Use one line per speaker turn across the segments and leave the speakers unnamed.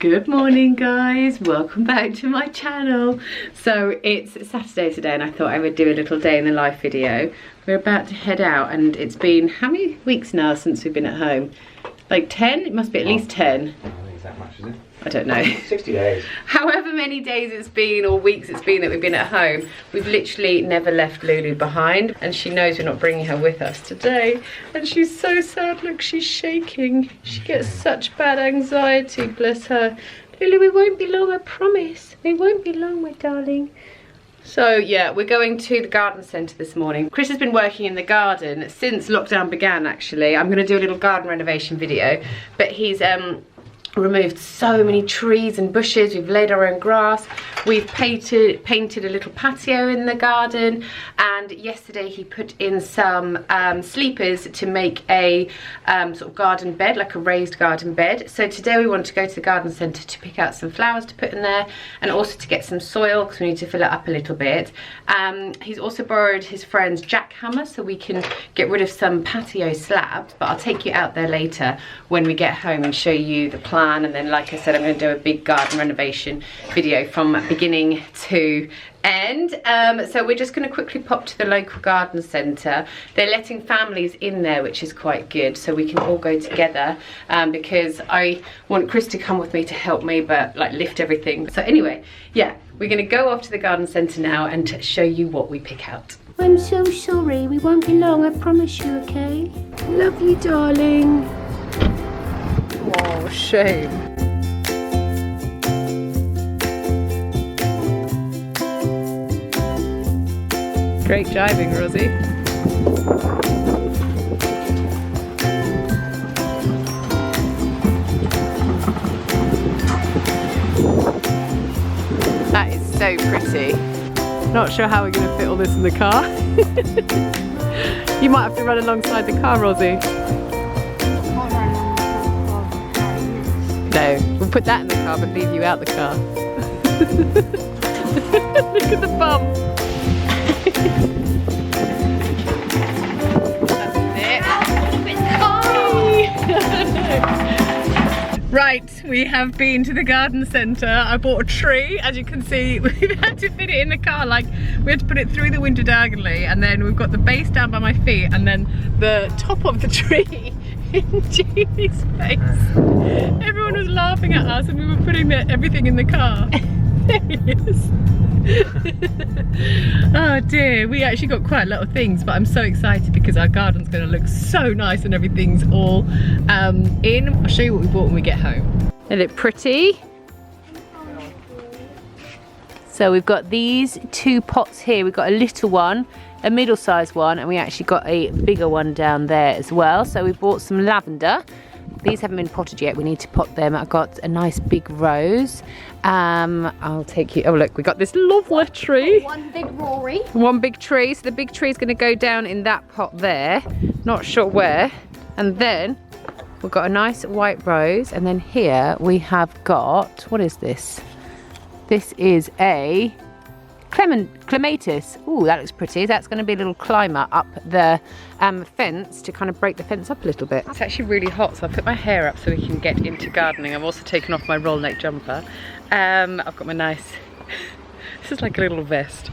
Good morning guys, welcome back to my channel. So it's Saturday today and I thought I would do a little day in the life video. We're about to head out and it's been how many weeks now since we've been at home? Like 10? It must be at least 10.
I don't think it's that much, is it?
I don't know.
60 days.
However many days it's been or weeks it's been that we've been at home, we've literally never left Lulu behind, and she knows we're not bringing her with us today. And she's so sad, look, she's shaking. She gets such bad anxiety, bless her. Lulu, we won't be long, I promise. We won't be long, my darling. So yeah, we're going to the garden centre this morning. Chris has been working in the garden since lockdown began actually. I'm going to do a little garden renovation video, but he's removed so many trees and bushes. We've laid our own grass. We've painted a little patio in the garden, and yesterday he put in some sleepers to make a sort of garden bed, like a raised garden bed. So today we want to go to the garden centre to pick out some flowers to put in there, and also to get some soil because we need to fill it up a little bit. He's also borrowed his friend's jackhammer so we can get rid of some patio slabs, but I'll take you out there later when we get home and show you the plan. And then, like I said, I'm going to do a big garden renovation video from beginning to end. So we're just going to quickly pop to the local garden centre. They're letting families in there, which is quite good, so we can all go together, because I want Chris to come with me to help me, but like lift everything. So anyway, yeah, we're going to go off to the garden centre now and show you what we pick out. I'm so sorry, we won't be long, I promise you, okay? Love you, darling. Oh, shame. Great driving, Rosie. That is so pretty. Not sure how we're going to fit all this in the car. You might have to run alongside the car, Rosie. No, we'll put that in the car but leave you out the car. Look at the bum. That's it. Right, we have been to the garden centre. I bought a tree, as you can see. We've had to fit it in the car, like we had to put it through the window diagonally, and then we've got the base down by my feet and then the top of the tree in Jeannie's face. Everyone was laughing at us and we were putting everything in the car. There he is. Oh dear, we actually got quite a lot of things, but I'm so excited because our garden's going to look so nice and everything's all in. I'll show you what we bought when we get home. They look pretty. So we've got these two pots here. We've got a little one, a middle-sized one, and we actually got a bigger one down there as well. So we bought some lavender. These haven't been potted yet, we need to pot them. I've got a nice big rose. I'll take you, oh look, we got this lovely tree.
One big Rory.
One big tree, so the big tree is going to go down in that pot there. Not sure where. And then we've got a nice white rose, and then here we have got, what is this? This is a clematis. Ooh, that looks pretty. That's going to be a little climber up the fence to kind of break the fence up a little bit. It's actually really hot, so I put my hair up so we can get into gardening. I've also taken off my roll neck jumper. I've got my nice, this is like a little vest,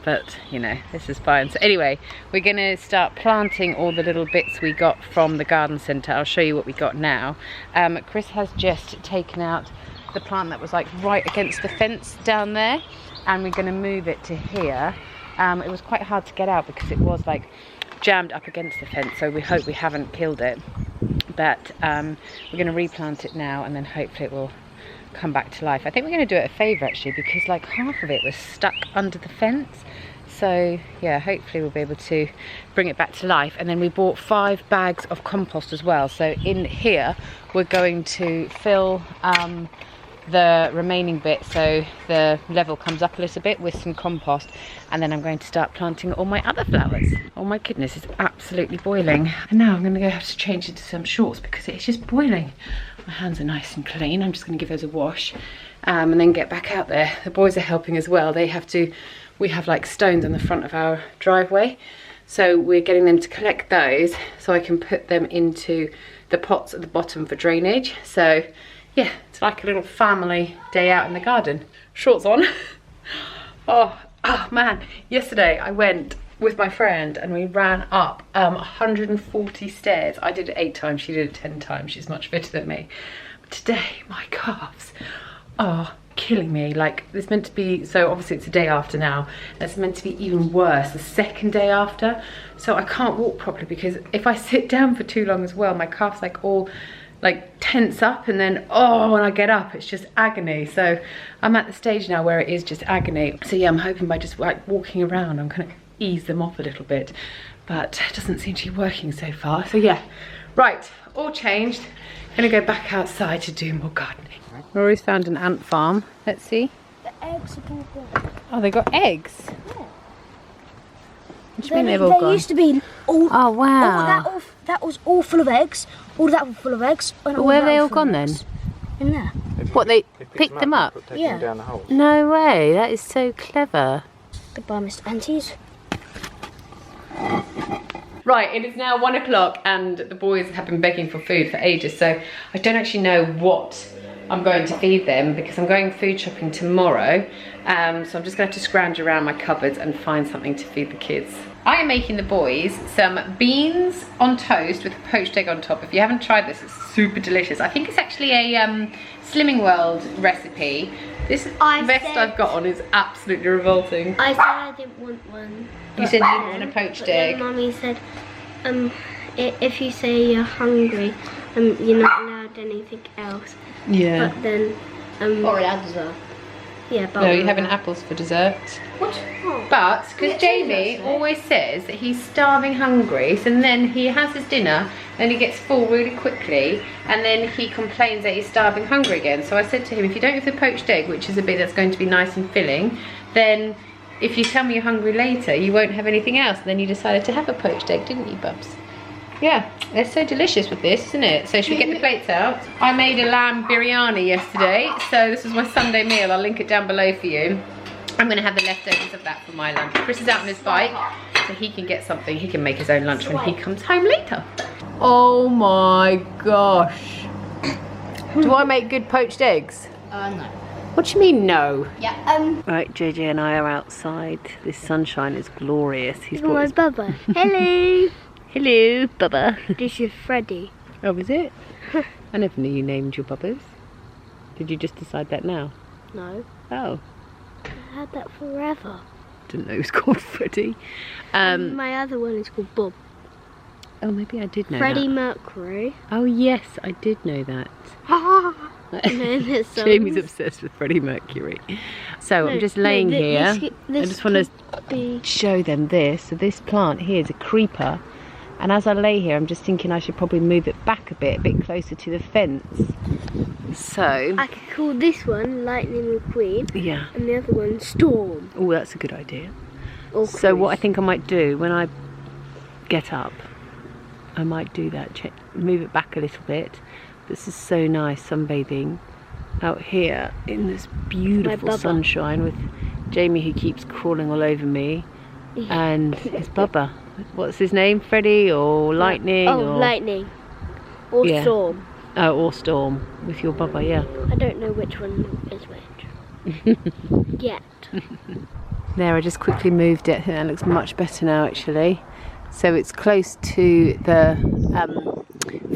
but you know, this is fine. So anyway, we're going to start planting all the little bits we got from the garden centre. I'll show you what we got now. Chris has just taken out the plant that was like right against the fence down there, and we're going to move it to here. It was quite hard to get out because it was like jammed up against the fence, so we hope we haven't killed it, but we're going to replant it now and then hopefully it will come back to life. I think we're going to do it a favour actually, because like half of it was stuck under the fence, so yeah, hopefully we'll be able to bring it back to life. And then we bought 5 bags of compost as well, so in here we're going to fill the remaining bit so the level comes up a little bit with some compost, and then I'm going to start planting all my other flowers. Oh my goodness, it's absolutely boiling. And now I'm going to have to change into some shorts because it's just boiling. My hands are nice and clean. I'm just going to give those a wash and then get back out there. The boys are helping as well. They have to, we have like stones on the front of our driveway, so we're getting them to collect those so I can put them into the pots at the bottom for drainage. So yeah, it's like a little family day out in the garden. Shorts on. Oh man, yesterday I went with my friend and we ran up 140 stairs. I did it 8 times, she did it 10 times. She's much fitter than me. But today, my calves are killing me. Like, it's meant to be, so obviously it's the day after now, and it's meant to be even worse the second day after. So I can't walk properly because if I sit down for too long as well, my calves like all like tense up, and then when I get up it's just agony. So I'm at the stage now where it is just agony. So yeah, I'm hoping by just like walking around I'm gonna ease them off a little bit, but it doesn't seem to be working so far. So yeah, right, all changed. Gonna go back outside to do more gardening. Rory's found an ant farm. Let's see.
The eggs are all gone.
Oh, they got eggs?
Yeah.
What do you mean they've all gone?
There used to be all.
Oh wow.
That was all full of eggs. All that was full of eggs.
But where have they all gone then?
In there.
What, they picked them up?
Yeah.
Down the hole.
No way, that is so clever.
Goodbye, Mr. Aunties.
Right, it is now 1 o'clock and the boys have been begging for food for ages, so I don't actually know what I'm going to feed them because I'm going food shopping tomorrow. So I'm just going to have to scrounge around my cupboards and find something to feed the kids. I am making the boys some beans on toast with a poached egg on top. If you haven't tried this, it's super delicious. I think it's actually a Slimming World recipe. This vest I've got on is absolutely revolting.
I said I didn't want one.
You said you didn't want a poached egg?
Mummy said, if you say you're hungry, you're not allowed anything else.
Yeah.
But then,
or allowed dessert.
Yeah, but
no, you're having apples for dessert.
What? Oh.
But, because Jamie always says that he's starving hungry, so then he has his dinner, and he gets full really quickly, and then he complains that he's starving hungry again. So I said to him, if you don't have the poached egg, which is a bit that's going to be nice and filling, then if you tell me you're hungry later, you won't have anything else. And then you decided to have a poached egg, didn't you, Bubs? Yeah, they're so delicious with this, isn't it? So should we get the plates out? I made a lamb biryani yesterday, so this was my Sunday meal. I'll link it down below for you. I'm gonna have the leftovers of that for my lunch. Chris is out on his bike, so he can get something. He can make his own lunch when he comes home later. Oh my gosh. Do I make good poached eggs?
No.
What do you mean no?
Yeah.
Right, JJ and I are outside. This sunshine is glorious. He's
my Bubba. Hello.
Hello, Bubba.
This is Freddie.
Oh, is it? I never knew you named your Bubbas. Did you just decide that now?
No.
Oh.
I had that forever.
Didn't know he was called Freddie.
My other one is called Bob.
Oh, maybe I did know
Freddie
that.
Mercury.
Oh, yes, I did know that.
And then there's
Jamie's obsessed with Freddie Mercury. So I'm just laying here. I just want to show them this. So this plant here is a creeper. And as I lay here, I'm just thinking I should probably move it back a bit closer to the fence. So
I could call this one Lightning McQueen.
Yeah.
And the other one Storm.
Oh, that's a good idea.
Or
So what I think I might do when I get up, I might do that. Move it back a little bit. This is so nice sunbathing out here in this beautiful sunshine with Jamie who keeps crawling all over me, and it's Bubba. What's his name? Freddie or Lightning?
Oh, Lightning. Or Storm.
Oh, or Storm with your Bubba, yeah.
I don't know which one is which. Yet.
There, I just quickly moved it. That looks much better now, actually. So it's close to the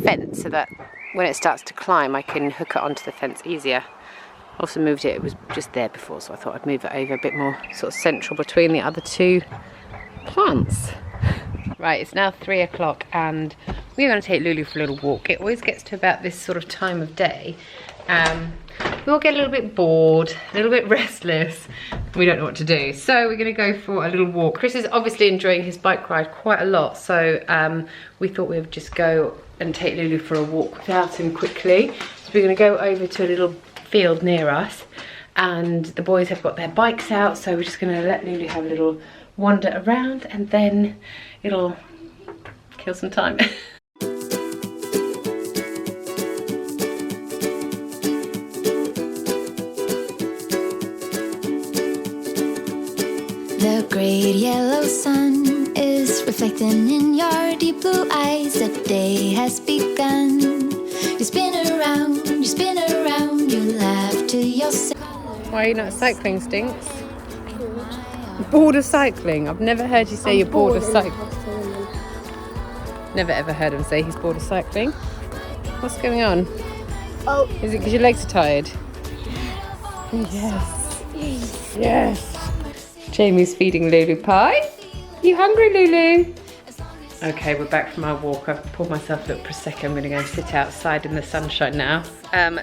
fence, so that when it starts to climb, I can hook it onto the fence easier. Also moved it was just there before, so I thought I'd move it over a bit more sort of central between the other two plants. Right, it's now 3 o'clock and we're going to take Lulu for a little walk. It always gets to about this sort of time of day. We all get a little bit bored, a little bit restless. We don't know what to do. So we're going to go for a little walk. Chris is obviously enjoying his bike ride quite a lot. So we thought we would just go and take Lulu for a walk without him quickly. So we're going to go over to a little field near us. And the boys have got their bikes out. So we're just going to let Lulu have a little wander around and then it'll kill some time.
The great yellow sun is reflecting in your deep blue eyes. The day has begun. You spin around You spin around, you laugh to yourself.
Why are you not cycling, Stinks? Bored of cycling? I've never heard you say you're bored of cycling. Never ever heard him say he's bored of cycling. What's going on?
Oh.
Is it because your legs are tired? Yes. Yes. Jamie's feeding Lulu pie. You hungry, Lulu? Okay, we're back from our walk. I've poured myself a little Prosecco. I'm going to go and sit outside in the sunshine now.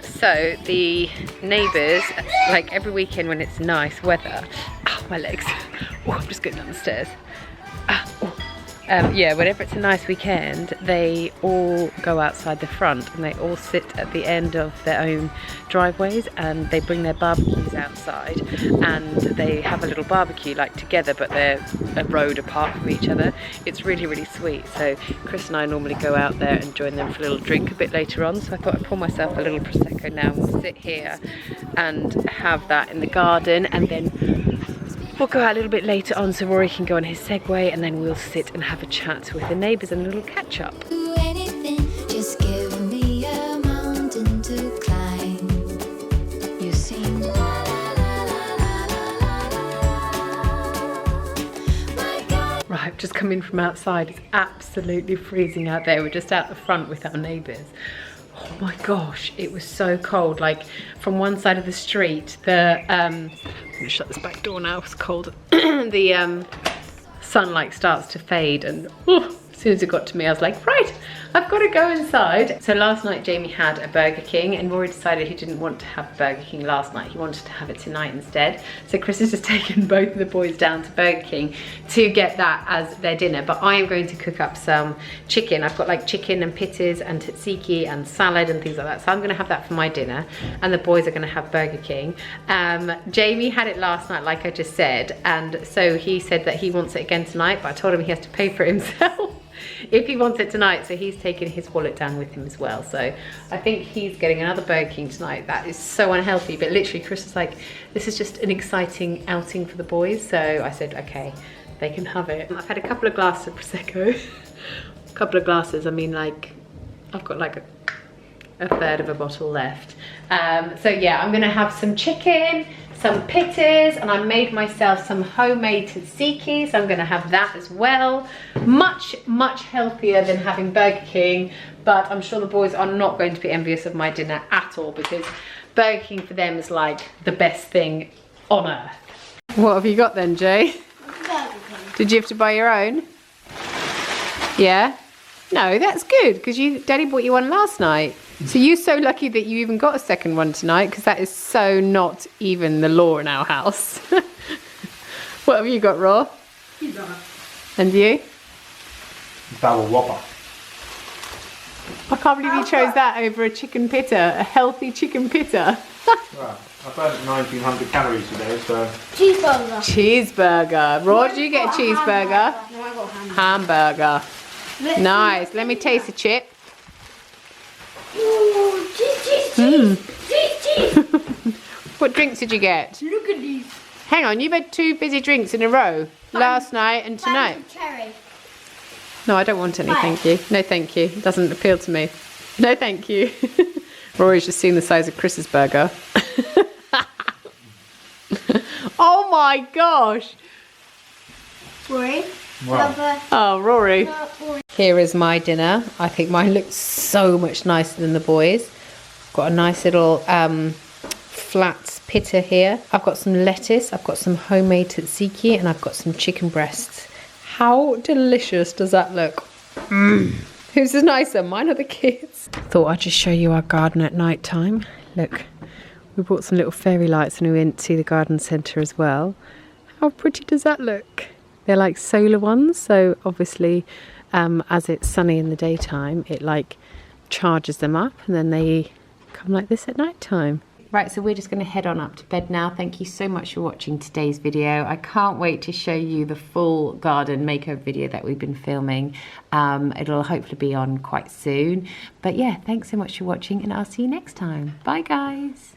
So the neighbours, like every weekend when it's nice weather, my legs. Oh, I'm just going down the stairs. Yeah, whenever it's a nice weekend, they all go outside the front and they all sit at the end of their own driveways and they bring their barbecues outside and they have a little barbecue like together, but they're a road apart from each other. It's really, really sweet. So Chris and I normally go out there and join them for a little drink a bit later on. So I thought I'd pour myself a little Prosecco now and we'll sit here and have that in the garden, and then we'll go out a little bit later on so Rory can go on his Segway, and then we'll sit and have a chat with the neighbours and a little catch up.
Do anything, just give me a mountain to climb. You sing.
Right, I've just come in from outside. It's absolutely freezing out there. We're just out the front with our neighbours. Oh my gosh, it was so cold. Like from one side of the street, I'm gonna shut this back door now, it's cold. The sunlight starts to fade, and as soon as it got to me, I was like, right, I've got to go inside. So last night Jamie had a Burger King, and Rory decided he didn't want to have Burger King last night. He wanted to have it tonight instead. So Chris has just taken both of the boys down to Burger King to get that as their dinner. But I am going to cook up some chicken. I've got like chicken and pittas and tzatziki and salad and things like that. So I'm going to have that for my dinner, and the boys are going to have Burger King. Jamie had it last night, like I just said, and so he said that he wants it again tonight, but I told him he has to pay for it himself if he wants it tonight, so he's taken his wallet down with him as well. So I think he's getting another Burger King tonight. That is so unhealthy, but literally Chris was like, this is just an exciting outing for the boys. So I said, okay, they can have it. I've had a couple of glasses of Prosecco. A couple of glasses, I mean, like, I've got like a third of a bottle left. So yeah, I'm gonna have some chicken, some pittas, and I made myself some homemade tzatziki, so I'm gonna have that as well. Much, much healthier than having Burger King, but I'm sure the boys are not going to be envious of my dinner at all, because Burger King for them is like the best thing on earth. What have you got then, Jay? Did you have to buy your own? Yeah? No, that's good, because Daddy bought you one last night. So you're so lucky that you even got a second one tonight, because that is so not even the law in our house. What have you got, Raw? And you?
Double Whopper.
I can't believe you chose that over a chicken pitta, a healthy chicken pitta.
Right, I burnt 1900 calories today, so...
Cheeseburger.
Cheeseburger. Raw, did you get a cheeseburger?
No, I got
Hamburger. Nice. Let me taste the chip.
Ooh, cheese.
What drinks did you get?
Look at these.
Hang on, you've had 2 busy drinks in a row. Last night and tonight.
Cherry.
No, I don't want any, thank you. No, thank you. It doesn't appeal to me. No, thank you. Rory's just seen the size of Chris's burger. Oh my gosh.
Rory.
Wow.
Oh, Rory. Here is my dinner. I think mine looks so much nicer than the boys. Got a nice little flat pitta here. I've got some lettuce, I've got some homemade tzatziki, and I've got some chicken breasts. How delicious does that look? Whose is nicer, mine or the kids? Thought I'd just show you our garden at night time. Look, we brought some little fairy lights and we went to the garden centre as well. How pretty does that look? They're like solar ones, so obviously as it's sunny in the daytime, it like charges them up, and then they come like this at night time. Right, so we're just going to head on up to bed now. Thank you so much for watching today's video. I can't wait to show you the full garden makeover video that we've been filming. It'll hopefully be on quite soon. But yeah, thanks so much for watching, and I'll see you next time. Bye, guys.